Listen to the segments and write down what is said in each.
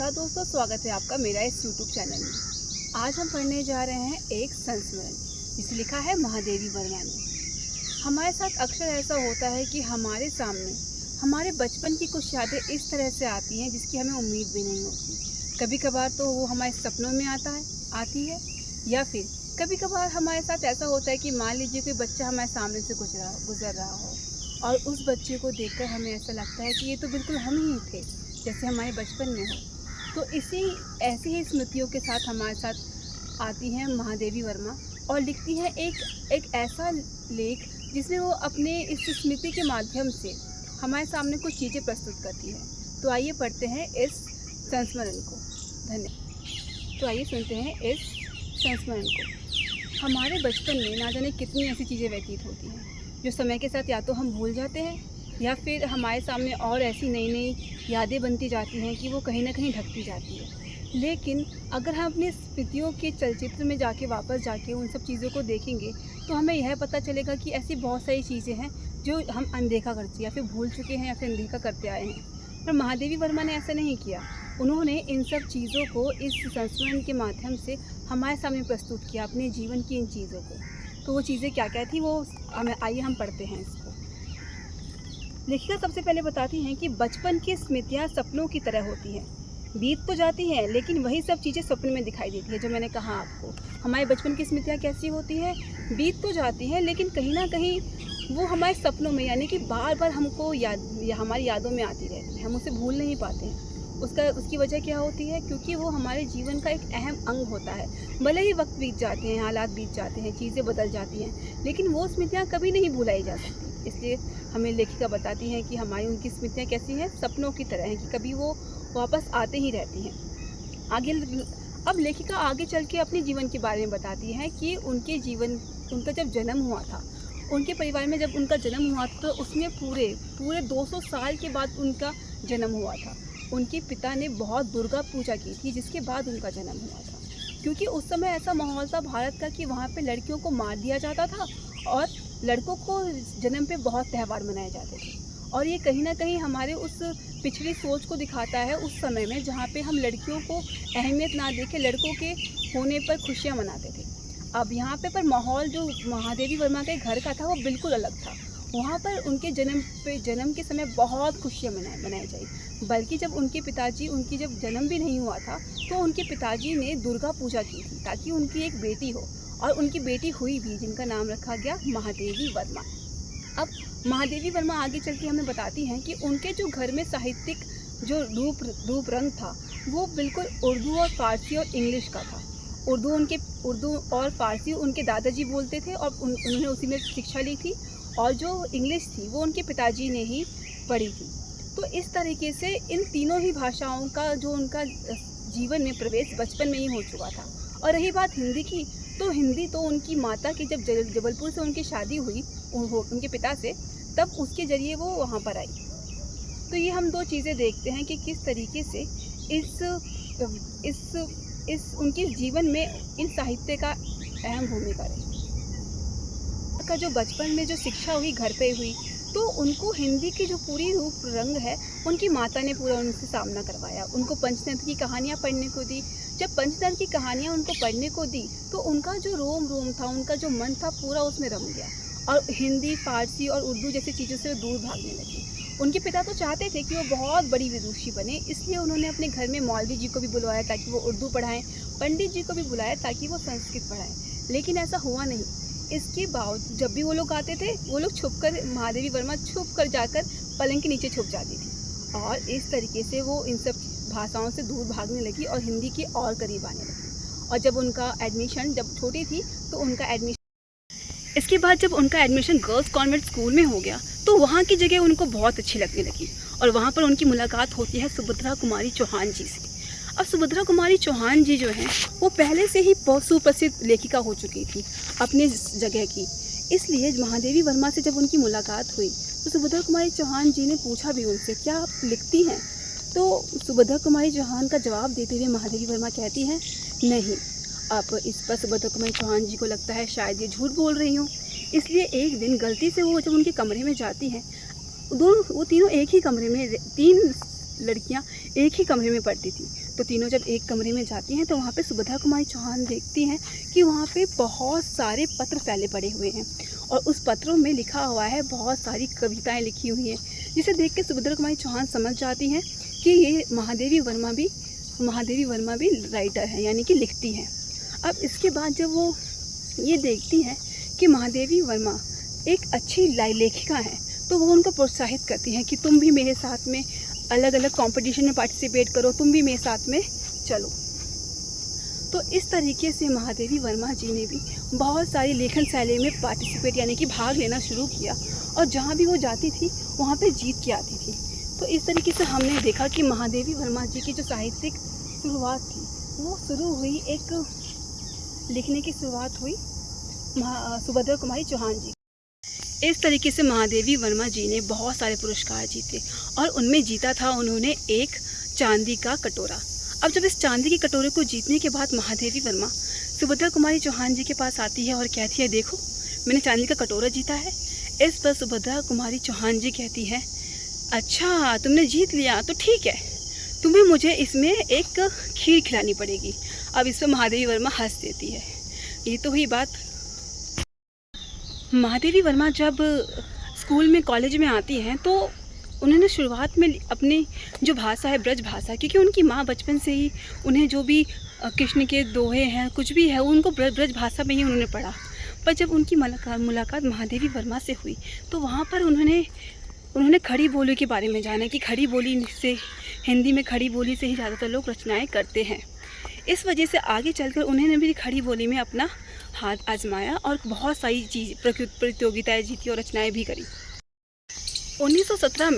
नमस्कार दोस्तों, स्वागत है आपका मेरा इस YouTube चैनल में। आज हम पढ़ने जा रहे हैं एक संस्मरण जिसे लिखा है महादेवी वर्मा ने। हमारे साथ अक्सर ऐसा होता है कि हमारे सामने हमारे बचपन की कुछ यादें इस तरह से आती हैं जिसकी हमें उम्मीद भी नहीं होती। कभी कभार तो वो हमारे सपनों में आती है या फिर कभी कभार हमारे साथ ऐसा होता है कि मान लीजिए कोई बच्चा हमारे सामने से गुजर रहा हो और उस बच्चे को देखकर हमें ऐसा लगता है कि ये तो बिल्कुल हम ही थे, जैसे हमारे बचपन में हो। तो ऐसी ही स्मृतियों के साथ हमारे साथ आती हैं महादेवी वर्मा और लिखती हैं एक ऐसा लेख जिसमें वो अपने इस स्मृति के माध्यम से हमारे सामने कुछ चीज़ें प्रस्तुत करती है। तो आइए पढ़ते हैं इस संस्मरण को। धन्यवाद। तो आइए सुनते हैं इस संस्मरण को। हमारे बचपन में ना जाने कितनी ऐसी चीज़ें व्यतीत होती हैं जो समय के साथ या तो हम भूल जाते हैं या फिर हमारे सामने और ऐसी नई नई यादें बनती जाती हैं कि वो कहीं ना कहीं ढकती जाती है। लेकिन अगर हम अपनी स्मृतियों के चलचित्र में वापस जाके उन सब चीज़ों को देखेंगे तो हमें यह पता चलेगा कि ऐसी बहुत सारी चीज़ें हैं जो हम अनदेखा करते या फिर भूल चुके हैं या फिर अनदेखा करते आए हैं। पर महादेवी वर्मा ने ऐसा नहीं किया। उन्होंने इन सब चीज़ों को इस संस्मरण के माध्यम से हमारे सामने प्रस्तुत किया, अपने जीवन की इन चीज़ों को। तो वो चीज़ें क्या क्या थी वो आइए हम पढ़ते हैं इसको। लेखिका सबसे पहले बताती हैं कि बचपन की स्मृतियाँ सपनों की तरह होती हैं। बीत तो जाती हैं लेकिन वही सब चीज़ें सपने में दिखाई देती है। जो मैंने कहा आपको, हमारे बचपन की स्मृतियाँ कैसी होती हैं, बीत तो जाती हैं लेकिन कहीं ना कहीं वो हमारे सपनों में, यानी कि बार बार हमको हमारी यादों में आती रहती है। हम उसे भूल नहीं पाते हैं। उसकी वजह क्या होती है? क्योंकि वो हमारे जीवन का एक अहम अंग होता है। भले ही वक्त बीत जाते हैं, हालात बीत जाते हैं, चीज़ें बदल जाती हैं, लेकिन वो स्मृतियाँ कभी नहीं भुलाई जा सकती। इसलिए हमें लेखिका बताती हैं कि हमारी उनकी स्मृतियाँ कैसी हैं, सपनों की तरह हैं कि कभी वो वापस आते ही रहती हैं। अब लेखिका आगे चल के अपने जीवन के बारे में बताती है कि उनका जब जन्म हुआ था, उनके परिवार में जब उनका जन्म हुआ तो उसमें पूरे 200 साल के बाद उनका जन्म हुआ था। उनके पिता ने बहुत दुर्गा पूजा की थी जिसके बाद उनका जन्म हुआ था। क्योंकि उस समय ऐसा माहौल था भारत का कि वहाँ पे लड़कियों को मार दिया जाता था और लड़कों को जन्म पे बहुत त्यौहार मनाए जाते थे। और ये कहीं ना कहीं हमारे उस पिछड़ी सोच को दिखाता है, उस समय में जहाँ पे हम लड़कियों को अहमियत ना देके लड़कों के होने पर खुशियाँ मनाते थे। अब यहाँ पे पर माहौल जो महादेवी वर्मा के घर का था वो बिल्कुल अलग था। वहाँ पर उनके जन्म के समय बहुत खुशियाँ मनाई जाई। बल्कि जब उनकी जब जन्म भी नहीं हुआ था तो उनके पिताजी ने दुर्गा पूजा की थी ताकि उनकी एक बेटी हो, और उनकी बेटी हुई भी, जिनका नाम रखा गया महादेवी वर्मा। अब महादेवी वर्मा आगे चल के हमें बताती हैं कि उनके जो घर में साहित्यिक जो रूप रंग था वो बिल्कुल उर्दू और फारसी और इंग्लिश का था। उर्दू और फारसी उनके दादाजी बोलते थे और उन्होंने उसी में शिक्षा ली थी, और जो इंग्लिश थी वो उनके पिताजी ने ही पढ़ी थी। तो इस तरीके से इन तीनों ही भाषाओं का जो उनका जीवन में प्रवेश बचपन में ही हो चुका था। और रही बात हिंदी की, तो हिंदी तो उनकी माता की जब जबलपुर से उनकी शादी हुई उनके पिता से, तब उसके ज़रिए वो वहाँ पर आई। तो ये हम दो चीज़ें देखते हैं कि किस तरीके से इस उनके जीवन में इन साहित्य का अहम भूमिका रही। का जो बचपन में जो शिक्षा हुई घर पे हुई, तो उनको हिंदी की जो पूरी रूप रंग है उनकी माता ने पूरा उनसे सामना करवाया। उनको पंचतंत्र की कहानियाँ पढ़ने को दी। जब पंचतंत्र की कहानियाँ उनको पढ़ने को दी तो उनका जो रोम था, उनका जो मन था, पूरा उसमें रम गया और हिंदी, फारसी और उर्दू जैसी चीज़ों से दूर भागने लगी। उनके पिता तो चाहते थे कि वो बहुत बड़ी विदुषी बने, इसलिए उन्होंने अपने घर में मौलवी जी को भी बुलवाया ताकि वो उर्दू पढ़ाएं, पंडित जी को भी बुलाया ताकि वो संस्कृत पढ़ाएं। लेकिन ऐसा हुआ नहीं। इसके बावजूद जब भी वो लोग आते थे, वो लोग महादेवी वर्मा छुप कर जाकर पलंग के नीचे छुप जाती थी, और इस तरीके से वो इन सब भाषाओं से दूर भागने लगी और हिंदी के और करीब आने लगी। और जब छोटी थी तो इसके बाद जब उनका एडमिशन गर्ल्स कॉन्वेंट स्कूल में हो गया तो वहाँ की जगह उनको बहुत अच्छी लगने लगी, और वहाँ पर उनकी मुलाकात होती है सुभद्रा कुमारी चौहान जी से। अब सुभद्रा कुमारी चौहान जी जो हैं वो पहले से ही बहुत सुप्रसिद्ध लेखिका हो चुकी थी अपने जगह की। इसलिए महादेवी वर्मा से जब उनकी मुलाकात हुई तो सुभद्रा कुमारी चौहान जी ने पूछा भी उनसे, क्या आप लिखती हैं? तो सुभद्रा कुमारी चौहान का जवाब देते हुए महादेवी वर्मा कहती हैं, नहीं। अब इस पर सुभद्रा कुमारी चौहान जी को लगता है शायद ये झूठ बोल रही हूँ। इसलिए एक दिन गलती से वो जब उनके कमरे में जाती हैं, वो तीनों एक ही कमरे में, 3 लड़कियाँ एक ही कमरे में पढ़ती थी, तो तीनों जब एक कमरे में जाती हैं तो वहाँ पे सुभद्रा कुमारी चौहान देखती हैं कि वहाँ पे बहुत सारे पत्र फैले पड़े हुए हैं और उस पत्रों में लिखा हुआ है, बहुत सारी कविताएं लिखी हुई हैं, जिसे देख के सुभद्रा कुमारी चौहान समझ जाती हैं कि ये महादेवी वर्मा भी राइटर हैं, यानी कि लिखती हैं। अब इसके बाद जब वो ये देखती हैं कि महादेवी वर्मा एक अच्छी लेखिका हैं, तो वो उनको प्रोत्साहित करती हैं कि तुम भी मेरे साथ में अलग अलग कंपटीशन में पार्टिसिपेट करो, तुम भी मेरे साथ में चलो। तो इस तरीके से महादेवी वर्मा जी ने भी बहुत सारी लेखन शैली में पार्टिसिपेट यानी कि भाग लेना शुरू किया और जहाँ भी वो जाती थी वहाँ पे जीत के आती थी। तो इस तरीके से हमने देखा कि महादेवी वर्मा जी की जो साहित्यिक शुरुआत थी वो शुरू हुई, एक लिखने की शुरुआत हुई सुभद्रा कुमारी चौहान जी। इस तरीके से महादेवी वर्मा जी ने बहुत सारे पुरस्कार जीते और उनमें जीता था उन्होंने एक चांदी का कटोरा। अब जब इस चांदी के कटोरे को जीतने के बाद महादेवी वर्मा सुभद्रा कुमारी चौहान जी के पास आती है और कहती है, देखो मैंने चांदी का कटोरा जीता है। इस पर सुभद्रा कुमारी चौहान जी कहती है, अच्छा तुमने जीत लिया तो ठीक है, तुम्हें मुझे इसमें एक खीर खिलानी पड़ेगी। अब इस पर महादेवी वर्मा हंस देती है। ये तो हुई बात। महादेवी वर्मा जब स्कूल में कॉलेज में आती हैं तो उन्होंने शुरुआत में अपनी जो भाषा है ब्रज भाषा, क्योंकि उनकी माँ बचपन से ही उन्हें जो भी कृष्ण के दोहे हैं कुछ भी है उनको ब्रज भाषा में ही उन्होंने पढ़ा। पर जब उनकी मुलाकात महादेवी वर्मा से हुई तो वहाँ पर उन्होंने खड़ी बोली के बारे में जाना कि खड़ी बोली से, हिंदी में खड़ी बोली से ही ज़्यादातर लोग रचनाएँ करते हैं। इस वजह से आगे चलकर उन्होंने भी खड़ी बोली में अपना हाथ आजमाया और बहुत सारी प्रतियोगिताएं जीती और रचनाएं भी करी। 1917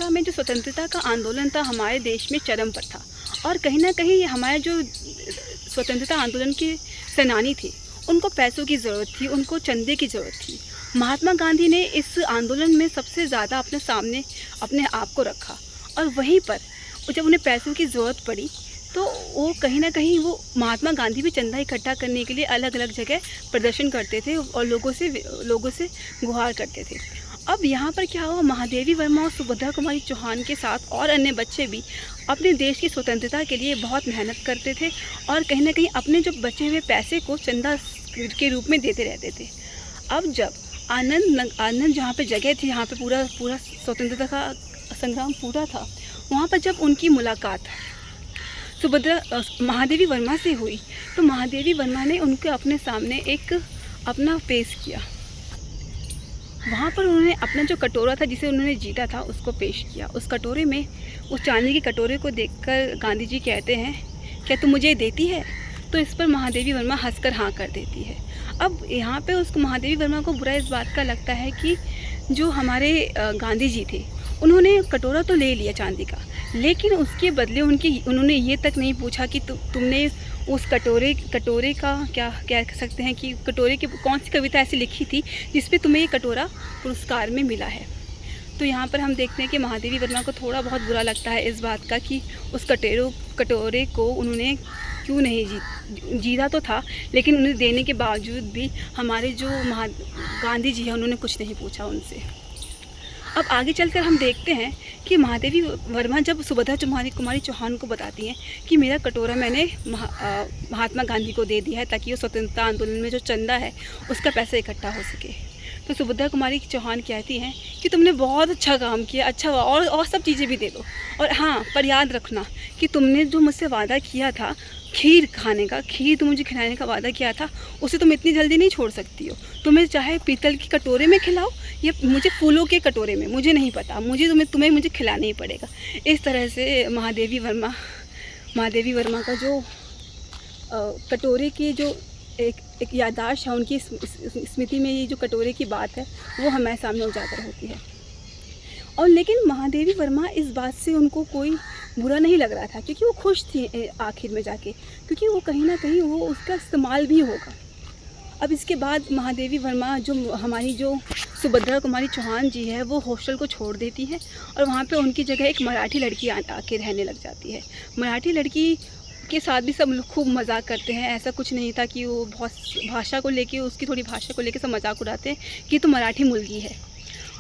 में जो स्वतंत्रता का आंदोलन था हमारे देश में चरम पर था और कहीं ना कहीं हमारे जो स्वतंत्रता आंदोलन के सेनानी थे उनको पैसों की ज़रूरत थी, उनको चंदे की ज़रूरत थी। महात्मा गांधी ने इस आंदोलन में सबसे ज़्यादा अपने सामने अपने आप को रखा और वहीं पर जब उन्हें पैसों की ज़रूरत पड़ी तो वो कहीं ना कहीं वो महात्मा गांधी भी चंदा इकट्ठा करने के लिए अलग अलग जगह प्रदर्शन करते थे और लोगों से गुहार करते थे। अब यहाँ पर क्या हुआ, महादेवी वर्मा और सुभद्रा कुमारी चौहान के साथ और अन्य बच्चे भी अपने देश की स्वतंत्रता के लिए बहुत मेहनत करते थे और कहीं ना कहीं अपने जो बचे हुए पैसे को चंदा के रूप में देते रहते थे। अब जब आनंद जहाँ पे जगह थी, जहाँ पे पूरा स्वतंत्रता का संग्राम पूरा था, वहाँ पर जब उनकी मुलाकात महादेवी वर्मा से हुई तो महादेवी वर्मा ने उनको अपने सामने एक अपना पेश किया। वहाँ पर उन्होंने अपना जो कटोरा था जिसे उन्होंने जीता था उसको पेश किया। उस कटोरे में, उस चांदी के कटोरे को देखकर गांधी जी कहते हैं, क्या तुम मुझे देती है? तो इस पर महादेवी वर्मा हंसकर हाँ कर देती है। अब यहाँ पे उसको महादेवी वर्मा को बुरा इस बात का लगता है कि जो हमारे गांधी जी थे उन्होंने कटोरा तो ले लिया चांदी का, लेकिन उसके बदले उन्होंने ये तक नहीं पूछा कि तुमने उस कटोरे का क्या कह सकते हैं कि कटोरे की कौन सी कविता ऐसी लिखी थी जिस पे तुम्हें ये कटोरा पुरस्कार में मिला है। तो यहाँ पर हम देखते हैं कि महादेवी वर्मा को थोड़ा बहुत बुरा लगता है इस बात का कि उस कटोरे को उन्होंने क्यों नहीं जीता तो था, लेकिन उन्हें देने के बावजूद भी हमारे जो गांधी जी हैं उन्होंने कुछ नहीं पूछा उनसे। अब आगे चलकर हम देखते हैं कि महादेवी वर्मा जब सुभद्रा कुमारी चौहान को बताती हैं कि मेरा कटोरा मैंने महात्मा गांधी को दे दिया है ताकि वो स्वतंत्रता आंदोलन में जो चंदा है उसका पैसा इकट्ठा हो सके। तो सुभद्रा कुमारी चौहान कहती हैं कि तुमने बहुत अच्छा काम किया, अच्छा हुआ, और सब चीज़ें भी दे दो, और हाँ पर याद रखना कि तुमने जो मुझसे वादा किया था खीर खाने का, खीर तुम मुझे खिलाने का वादा किया था, उसे तुम इतनी जल्दी नहीं छोड़ सकती हो। तुम्हें चाहे पीतल के कटोरे में खिलाओ या मुझे फूलों के कटोरे में, मुझे नहीं पता, तुम्हें मुझे खिलाना ही पड़ेगा। इस तरह से महादेवी वर्मा का जो कटोरे की जो एक याददाश्त है, उनकी स्मृति में ये जो कटोरे की बात है वो हमारे सामने उजागर होती है। और लेकिन महादेवी वर्मा इस बात से उनको कोई बुरा नहीं लग रहा था, क्योंकि वो खुश थी आखिर में जाके, क्योंकि वो कहीं ना कहीं वो उसका इस्तेमाल भी होगा। अब इसके बाद महादेवी वर्मा हमारी जो सुभद्रा कुमारी चौहान जी है वो हॉस्टल को छोड़ देती है और वहाँ पे उनकी जगह एक मराठी लड़की आके रहने लग जाती है। मराठी लड़की के साथ भी सब लोग खूब मजाक करते हैं, ऐसा कुछ नहीं था कि वो बहुत भाषा को लेके, उसकी थोड़ी भाषा को लेके सब मजाक उड़ाते हैं कि तो मराठी मुलगी है।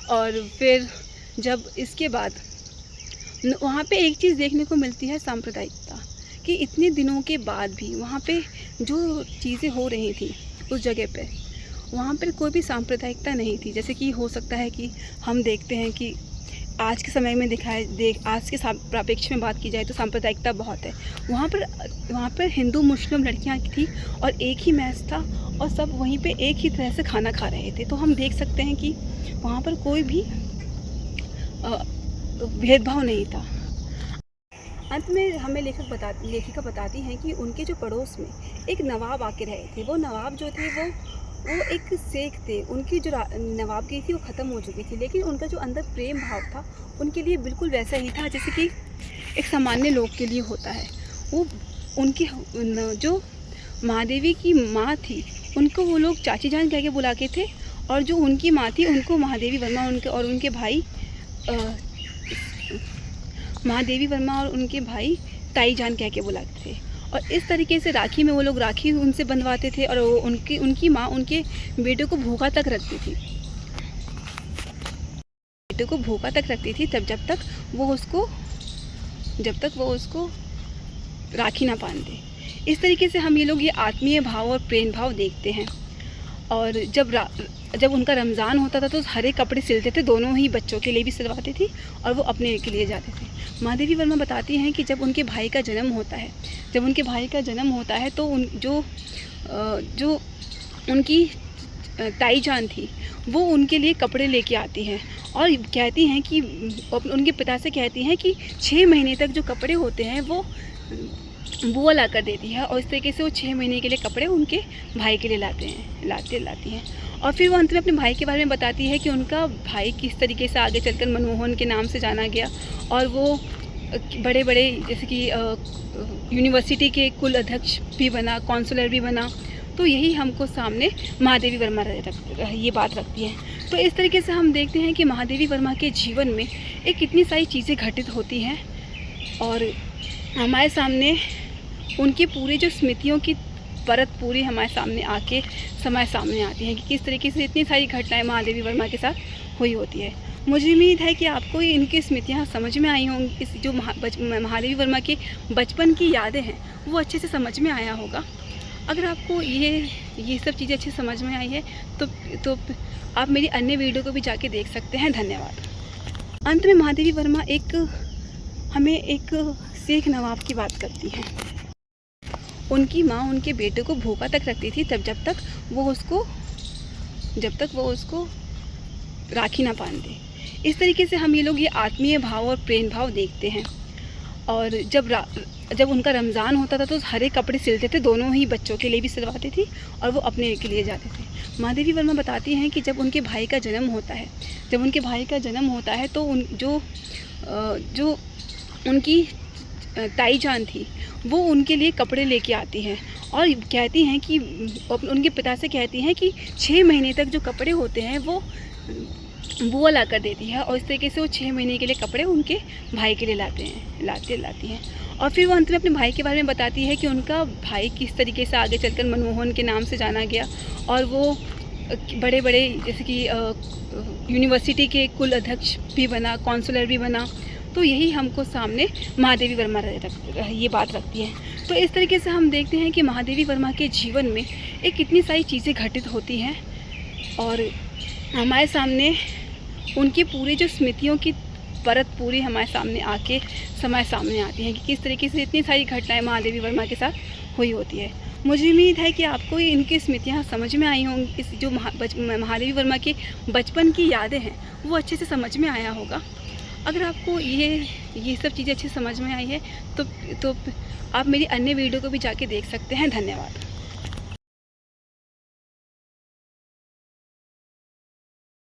और फिर जब इसके बाद वहाँ पे एक चीज़ देखने को मिलती है, सांप्रदायिकता, कि इतने दिनों के बाद भी वहाँ पे जो चीज़ें हो रही थी उस जगह पे, वहाँ पर कोई भी सांप्रदायिकता नहीं थी। जैसे कि हो सकता है कि हम देखते हैं कि आज के समय में आज के सापेक्ष में बात की जाए तो सांप्रदायिकता बहुत है। वहाँ पर हिंदू मुस्लिम लड़कियाँ थी और एक ही मैच था और सब वहीं पे एक ही तरह से खाना खा रहे थे। तो हम देख सकते हैं कि वहाँ पर कोई भी भेदभाव नहीं था। अंत में हमें लेखिका बताती हैं कि उनके जो पड़ोस में एक नवाब आके रहे थे। वो नवाब जो थे वो एक शेख थे। उनकी जो नवाबगी थी वो ख़त्म हो चुकी थी, लेकिन उनका जो अंदर प्रेम भाव था उनके लिए बिल्कुल वैसा ही था जैसे कि एक सामान्य लोग के लिए होता है। वो उनकी जो महादेवी की माँ थी उनको वो लोग चाची जान कह के बुलाते थे, और जो उनकी माँ थी उनको महादेवी वर्मा उनके भाई महादेवी वर्मा और उनके भाई ताई जान कह के बुलाते थे। और इस तरीके से राखी में वो लोग राखी उनसे बंधवाते थे और वो उनकी माँ उनके बेटे को भूखा तक रखती थी जब तक वो उसको राखी ना बांध दे। इस तरीके से हम ये आत्मीय भाव और प्रेम भाव देखते हैं। और जब उनका रमज़ान होता था तो हरे कपड़े सिलते थे, दोनों ही बच्चों के लिए भी सिलवाते थे और वो अपने के लिए जाते थे। महादेवी वर्मा बताती हैं कि जब उनके भाई का जन्म होता है तो जो उनकी ताई जान थी वो उनके लिए कपड़े लेके आती हैं और कहती हैं कि उनके पिता से कहती हैं कि 6 महीने तक जो कपड़े होते हैं वो बुआ ला कर देती है, और इस तरीके से वो 6 महीने के लिए कपड़े उनके भाई के लिए लाती हैं। और फिर वो अंत में अपने भाई के बारे में बताती है कि उनका भाई किस तरीके से आगे चलकर मनमोहन के नाम से जाना गया और वो बड़े बड़े जैसे कि यूनिवर्सिटी के कुल अध्यक्ष भी बना, काउंसलर भी बना। तो यही हमको सामने महादेवी वर्मा ये बात रखती है। तो इस तरीके से हम देखते हैं कि महादेवी वर्मा के जीवन में एक कितनी सारी चीज़ें घटित होती हैं और हमारे सामने उनके पूरे जो स्मृतियों की परत पूरी हमारे सामने आती है कि किस तरीके से इतनी सारी घटनाएं महादेवी वर्मा के साथ हुई होती है। मुझे उम्मीद है कि आपको इनकी स्मृतियाँ समझ में आई होंगी। इस जो महादेवी वर्मा के बचपन की यादें हैं वो अच्छे से समझ में आया होगा। अगर आपको ये सब चीज़ें अच्छे समझ में आई है तो आप मेरी अन्य वीडियो को भी जाके देख सकते हैं। धन्यवाद। अंत में महादेवी वर्मा हमें एक शेख नवाब की बात करती हैं। उनकी माँ उनके बेटे को भूखा तक रखती थी जब तक वो उसको राखी ना बांध दे। इस तरीके से हम ये आत्मीय भाव और प्रेम भाव देखते हैं। और जब उनका रमज़ान होता था तो हरे कपड़े सिलते थे, दोनों ही बच्चों के लिए भी सिलवाते थे और वो अपने के लिए जाते थे। महादेवी वर्मा बताती हैं कि जब उनके भाई का जन्म होता है तो जो उनकी ताई जान थी वो उनके लिए कपड़े लेके आती हैं और कहती हैं कि उनके पिता से कहती हैं कि 6 महीने तक जो कपड़े होते हैं वो बुआ ला कर देती है, और इस तरीके से वो 6 महीने के लिए कपड़े उनके भाई के लिए लाती हैं। और फिर वो अंत में अपने भाई के बारे में बताती है कि उनका भाई किस तरीके से आगे चलकर मनमोहन के नाम से जाना गया और वो बड़े बड़े जैसे कि यूनिवर्सिटी के कुल अध्यक्ष भी बना, काउंसलर भी बना। तो यही हमको सामने महादेवी वर्मा ये बात रखती है। तो इस तरीके से हम देखते हैं कि महादेवी वर्मा के जीवन में एक कितनी सारी चीज़ें घटित होती हैं और हमारे सामने उनके पूरे जो स्मृतियों की परत पूरी हमारे सामने आती है कि किस तरीके से इतनी सारी घटनाएं महादेवी वर्मा के साथ हुई होती है। मुझे उम्मीद है कि आपको इनकी स्मृतियाँ समझ में आई होंगी। इस जो महादेवी वर्मा के बचपन की यादें हैं वो अच्छे से समझ में आया होगा। अगर आपको ये सब चीज़ें अच्छे समझ में आई है तो आप मेरी अन्य वीडियो को भी जाके देख सकते हैं। धन्यवाद।